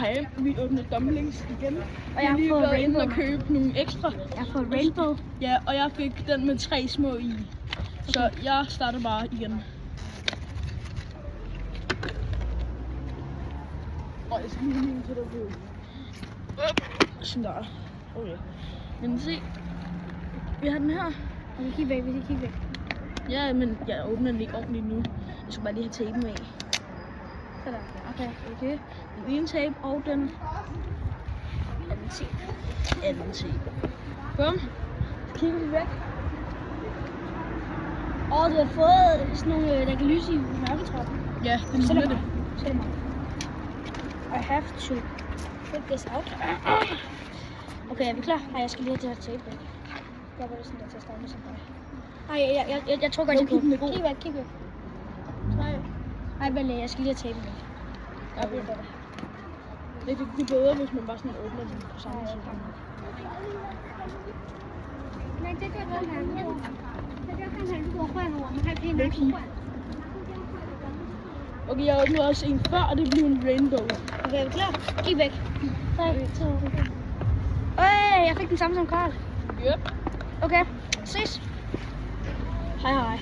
Hej, vi åbner dumplings igen. Og jeg har lige fået været inde og rainbow. købe nogle ekstra. Jeg har fået rainbow. Ja, og jeg fik den med 3 små i. Så jeg starter bare igen. Og jeg skal lige til det på. Sådan der. Okay. Men se. Vi har den her. Vi kan kigge væk, vi kan kigge væk. Ja, men jeg åbner den ikke ordentligt nu. Jeg skal bare lige have tapen af. Sådan. Okay. Den ene tape og den anden tape. Anden tape. Bum. Så kigger vi væk. Og du har fået sådan nogle, der kan lyse i mørketrappen. Ja, den ligner det. Sæt mig. I have to put this out. Okay, er vi klar? Nej, jeg skal lige have det her tape væk. Jeg var sådan der til at starte med sådan der. Nej, jeg tror godt, jeg den er kan. god. Kig væk, kig væk. Nej, vel, jeg skal lige have tapen væk. Jeg ved det. Det er bedre, hvis man bare sådan åbner den på samme tid. Nej, det kan godt have. Det kan han have. Du går fra nu, man kan pæne Okay, jeg åbnede også en før, og det blev en rainbow. Okay, er vi klar? Kig væk. 3, 2, 1. Jeg fik den samme som Karl. Yep. Okay, ses. Hej hej.